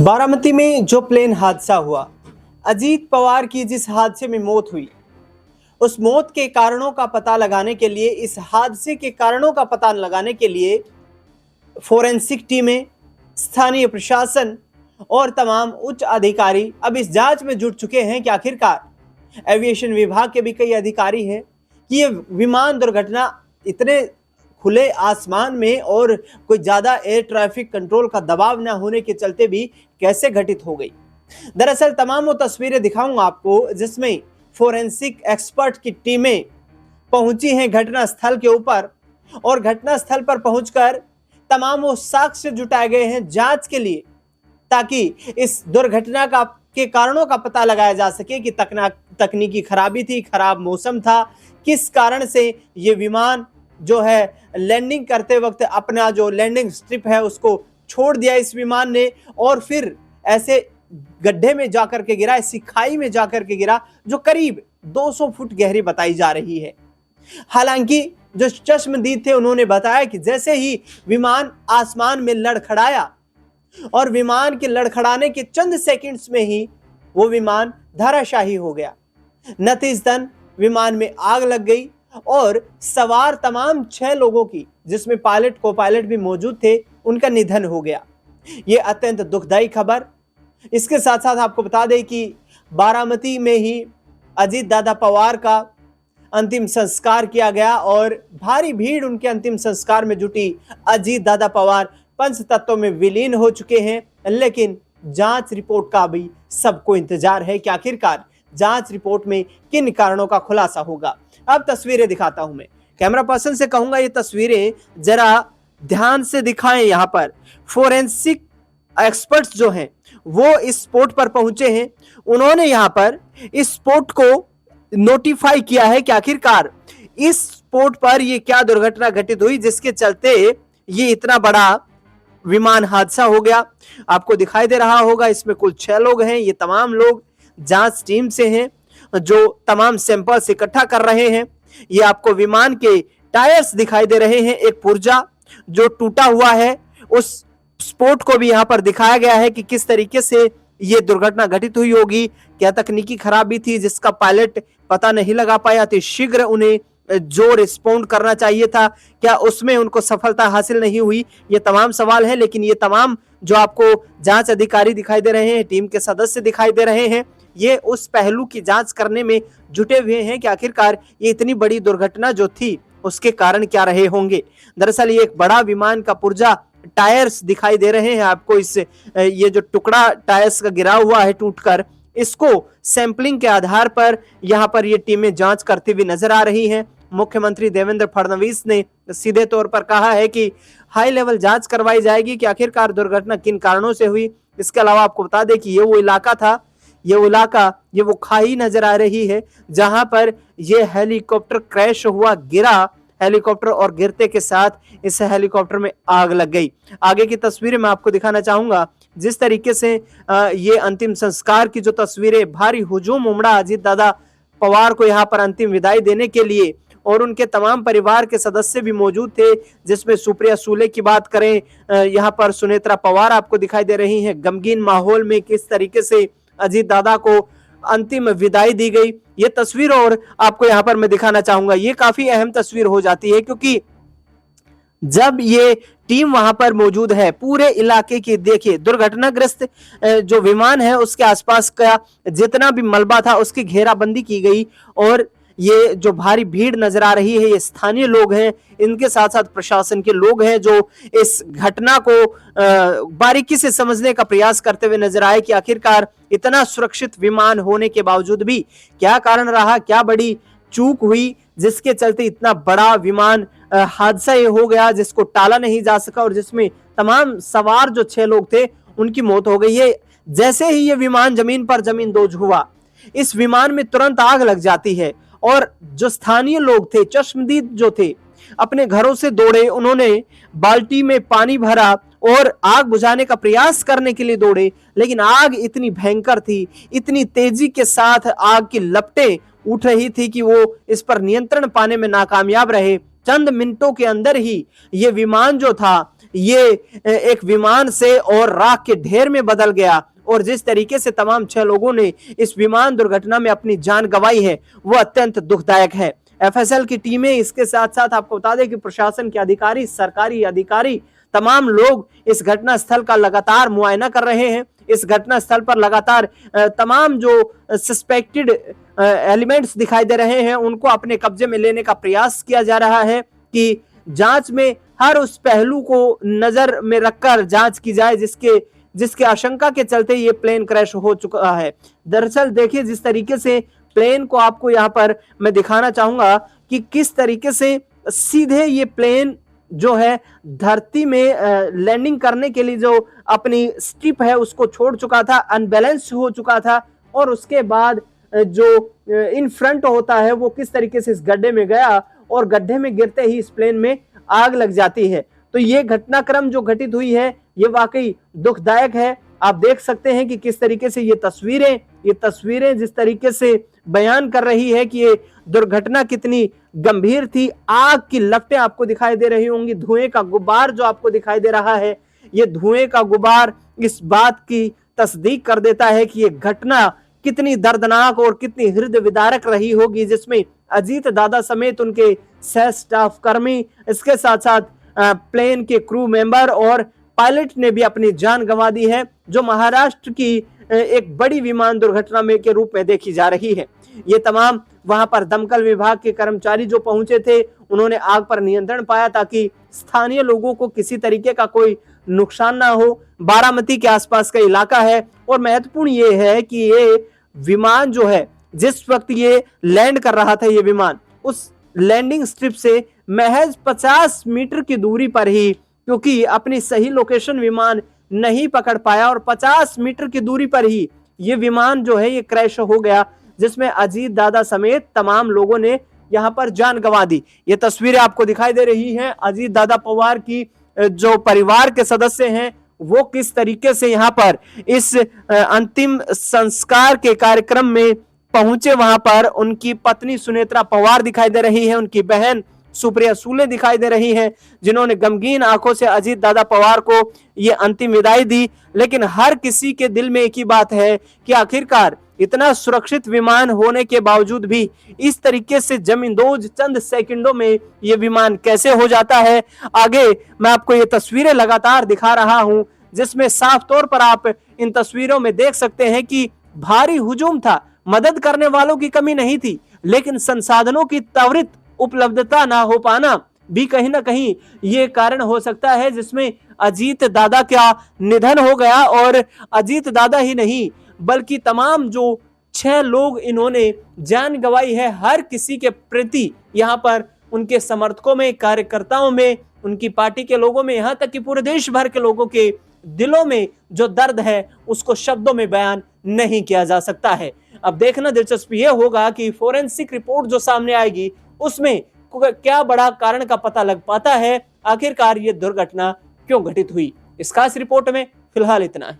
बारामती में जो प्लेन हादसा हुआ, अजीत पवार की जिस हादसे में मौत हुई, उस मौत के कारणों का पता लगाने के लिए, इस हादसे के कारणों का पता लगाने के लिए फोरेंसिक टीमें, स्थानीय प्रशासन और तमाम उच्च अधिकारी अब इस जांच में जुट चुके हैं कि आखिरकार एविएशन विभाग के भी कई अधिकारी हैं कि ये विमान दुर्घटना इतने खुले आसमान में और कोई ज्यादा एयर ट्रैफिक कंट्रोल का दबाव न होने के चलते भी कैसे घटित हो गई। दरअसल तमाम वो तस्वीरें दिखाऊंगा आपको जिसमें फोरेंसिक एक्सपर्ट की टीमें पहुंची हैं घटना स्थल के ऊपर और घटना स्थल पर पहुंचकर तमाम वो साक्ष्य जुटाए गए हैं जांच के लिए, ताकि इस दुर्घटना के कारणों का पता लगाया जा सके कि तकनीकी खराबी थी, खराब मौसम था, किस कारण से ये विमान जो है लैंडिंग करते वक्त अपना जो लैंडिंग स्ट्रिप है उसको छोड़ दिया इस विमान ने और फिर ऐसे गड्ढे में जाकर के गिरा, ऐसी खाई में जाकर के गिरा जो करीब 200 फुट गहरी बताई जा रही है। हालांकि जो चश्मदीद थे उन्होंने बताया कि जैसे ही विमान आसमान में लड़खड़ाया और विमान के लड़खड़ाने के चंद सेकंड्स में ही वो विमान धराशायी हो गया। नतीजतन विमान में आग लग गई और सवार तमाम 6 लोगों की, जिसमें पायलट को पायलट भी मौजूद थे, उनका निधन हो गया। ये अत्यंत दुखदायी खबर। इसके साथ साथ आपको बता दें कि बारामती में ही अजीत दादा पवार का अंतिम संस्कार किया गया और भारी भीड़ उनके अंतिम संस्कार में जुटी। अजीत दादा पवार पंच तत्वों में विलीन हो चुके हैं, लेकिन जांच रिपोर्ट का भी सबको इंतजार है कि आखिरकार जांच रिपोर्ट में किन कारणों का खुलासा होगा। अब तस्वीरें दिखाता हूं मैं, कैमरा पर्सन से कहूंगा ये तस्वीरें जरा ध्यान से दिखाएं। यहां पर फोरेंसिक एक्सपर्ट्स जो हैं वो इस स्पॉट पर पहुंचे हैं। उन्होंने यहां पर इस स्पॉट को नोटिफाई किया है कि आखिरकार इस स्पॉट पर ये क्या दुर्घटना घटित हुई जिसके चलते ये इतना बड़ा विमान हादसा हो गया। आपको दिखाई दे रहा होगा इसमें कुल 6 लोग हैं। ये तमाम लोग जांच टीम से हैं जो तमाम सैंपल्स इकट्ठा कर रहे हैं। ये आपको विमान के टायर्स दिखाई दे रहे हैं, एक पुर्जा जो टूटा हुआ है उस स्पॉट को भी यहां पर दिखाया गया है कि किस तरीके से ये दुर्घटना घटित हुई होगी। क्या तकनीकी खराबी थी जिसका पायलट पता नहीं लगा पाया, तो शीघ्र उन्हें जो रिस्पॉन्ड करना चाहिए था क्या उसमें उनको सफलता हासिल नहीं हुई। ये तमाम सवाल हैं, लेकिन ये तमाम जो आपको जांच अधिकारी दिखाई दे रहे हैं, टीम के सदस्य दिखाई दे रहे हैं, ये उस पहलू की जांच करने में जुटे हुए हैं कि आखिरकार ये इतनी बड़ी दुर्घटना जो थी उसके कारण क्या रहे होंगे। दरअसल ये एक बड़ा विमान का पुर्जा टायर्स दिखाई दे रहे हैं आपको। इस ये जो टुकड़ा टायर्स का गिरा हुआ है टूटकर, इसको सैंपलिंग के आधार पर यहां पर ये टीमें जांच करती हुई नजर आ रही हैं। मुख्यमंत्री देवेंद्र फडणवीस ने सीधे तौर पर कहा है कि हाई लेवल जांच करवाई जाएगी कि आखिरकार दुर्घटना किन कारणों से हुई। इसके अलावा आपको बता दें कि ये वो इलाका था, ये वो खाई नजर आ रही है जहां पर ये हेलीकॉप्टर क्रैश हुआ, गिरा हेलीकॉप्टर और गिरते के साथ इस हेलीकॉप्टर में आग लग गई। आगे की तस्वीरें मैं आपको दिखाना चाहूंगा। जिस तरीके से ये अंतिम संस्कार की जो तस्वीरें, भारी हुजूम उमड़ा अजीत दादा पवार को यहाँ पर अंतिम विदाई देने के लिए और उनके तमाम परिवार के सदस्य भी मौजूद थे, जिसमें सुप्रिया सूले की बात करें, यहाँ पर सुनेत्रा पवार आपको दिखाई दे रही हैं। गमगीन माहौल में किस तरीके से अजीत दादा को अंतिम विदाई दी गई, ये तस्वीर और आपको यहाँ पर मैं दिखाना चाहूंगा। ये काफी अहम तस्वीर हो जाती है क्योंकि जब ये टीम वहां पर मौजूद है, पूरे इलाके की देखिए दुर्घटनाग्रस्त जो विमान है उसके आसपास का जितना भी मलबा था उसकी घेराबंदी की गई और ये जो भारी भीड़ नजर आ रही है ये स्थानीय लोग हैं, इनके साथ साथ प्रशासन के लोग हैं जो इस घटना को बारीकी से समझने का प्रयास करते हुए नजर आए कि आखिरकार इतना सुरक्षित विमान होने के बावजूद भी क्या कारण रहा, क्या बड़ी चूक हुई जिसके चलते इतना बड़ा विमान हादसा ये हो गया जिसको टाला नहीं जा सका और जिसमें तमाम सवार जो 6 लोग थे उनकी मौत हो गई है। जैसे ही ये विमान जमींदोज हुआ, इस विमान में तुरंत आग लग जाती है और जो स्थानीय लोग थे, चश्मदीद जो थे, अपने घरों से दौड़े, उन्होंने बाल्टी में पानी भरा और आग बुझाने का प्रयास करने के लिए दौड़े, लेकिन आग इतनी भयंकर थी, इतनी तेजी के साथ आग की लपटें उठ रही थी कि वो इस पर नियंत्रण पाने में नाकामयाब रहे चंद मिनटों के अंदर ही ये विमान जो था ये एक विमान से और राख के ढेर में बदल गया। और जिस तरीके से तमाम 6 लोगों ने इस विमान दुर्घटना में अपनी जान गंवाई है वो अत्यंत दुखदायक है। एफएसएल की टीमें, इसके साथ साथ आपको बता दें कि प्रशासन के अधिकारी, सरकारी अधिकारी, तमाम लोग इस घटना स्थल का लगातार मुआयना कर रहे हैं। इस घटना स्थल पर लगातार तमाम जो सस्पेक्टेड एलिमेंट्स दिखाई दे रहे हैं उनको अपने कब्जे में लेने का प्रयास किया जा रहा है कि जांच में हर उस पहलू को नजर में रखकर जांच की जाए जिसके आशंका के चलते ये प्लेन क्रैश हो चुका है। दरअसल देखिए, जिस तरीके से प्लेन को आपको यहाँ पर मैं दिखाना चाहूंगा कि किस तरीके से सीधे ये प्लेन जो है धरती में लैंडिंग करने के लिए जो अपनी स्टिप है उसको छोड़ चुका था, अनबैलेंस हो चुका था, और उसके बाद जो इन फ्रंट होता है वो किस तरीके से इस गड्ढे में गया और गड्ढे में गिरते ही इस प्लेन में आग लग जाती है। तो ये घटनाक्रम जो घटित हुई है ये वाकई दुखदायक है। आप देख सकते हैं कि किस तरीके से ये तस्वीरें जिस तरीके से बयान कर रही है कि ये दुर्घटना कितनी गंभीर थी। आग की लपटें आपको दिखाई दे रही होंगी, धुएं का गुबार जो आपको दिखाई दे रहा है, ये धुएं का गुबार इस बात की तस्दीक कर देता है कि ये घटना कितनी दर्दनाक और कितनी हृदय विदारक रही होगी, जिसमें अजीत दादा समेत उनके सह स्टाफ कर्मी, इसके साथ साथ प्लेन के क्रू मेंबर और पायलट ने भी अपनी जान गंवा दी है, जो महाराष्ट्र की एक बड़ी विमान दुर्घटना में के रूप में देखी जा रही है। ये तमाम वहां पर दमकल विभाग के कर्मचारी जो पहुंचे थे उन्होंने आग पर नियंत्रण पाया ताकि स्थानीय लोगों को किसी तरीके का कोई नुकसान ना हो। बारामती के आसपास का इलाका है और महत्वपूर्ण ये है कि ये विमान जो है जिस वक्त ये लैंड कर रहा था, ये विमान उस लैंडिंग स्ट्रिप से महज 50 मीटर की दूरी पर ही, क्योंकि अपनी सही लोकेशन विमान नहीं पकड़ पाया और 50 मीटर की दूरी पर ही ये विमान जो है ये क्रैश हो गया, जिसमें अजीत दादा समेत तमाम लोगों ने यहाँ पर जान गंवा दी। ये तस्वीरें आपको दिखाई दे रही हैं अजीत दादा पवार की, जो परिवार के सदस्य हैं वो किस तरीके से यहाँ पर इस अंतिम संस्कार के कार्यक्रम में पहुंचे। वहां पर उनकी पत्नी सुनेत्रा पवार दिखाई दे रही है, उनकी बहन सुप्रिया सूले दिखाई दे रही हैं, जिन्होंने गमगीन आंखों से अजीत दादा पवार को ये अंतिम विदाई दी। लेकिन हर किसी के दिल में एक ही बात है कि आखिरकार इतना सुरक्षित विमान होने के बावजूद भी इस तरीके से जमींदोज चंद सेकंडों में ये विमान कैसे हो जाता है। आगे मैं आपको ये तस्वीरें लगातार दिखा रहा हूं, जिसमें साफ तौर पर आप इन तस्वीरों में देख सकते हैं कि भारी हुजूम था, मदद करने वालों की कमी नहीं थी, लेकिन संसाधनों की त्वरित उपलब्धता ना हो पाना भी कहीं ना कहीं ये कारण हो सकता है जिसमें अजीत दादा का निधन हो गया। और अजीत दादा ही नहीं बल्कि तमाम जो 6 लोग इन्होंने जान गंवाई है, हर किसी के प्रति यहाँ पर उनके समर्थकों में, कार्यकर्ताओं में, उनकी पार्टी के लोगों में, यहाँ तक कि पूरे देश भर के लोगों के दिलों में जो दर्द है उसको शब्दों में बयान नहीं किया जा सकता है। अब देखना दिलचस्प ये होगा कि फोरेंसिक रिपोर्ट जो सामने आएगी उसमें क्या बड़ा कारण का पता लग पाता है, आखिरकार ये दुर्घटना क्यों घटित हुई। इस खास रिपोर्ट में फिलहाल इतना ही।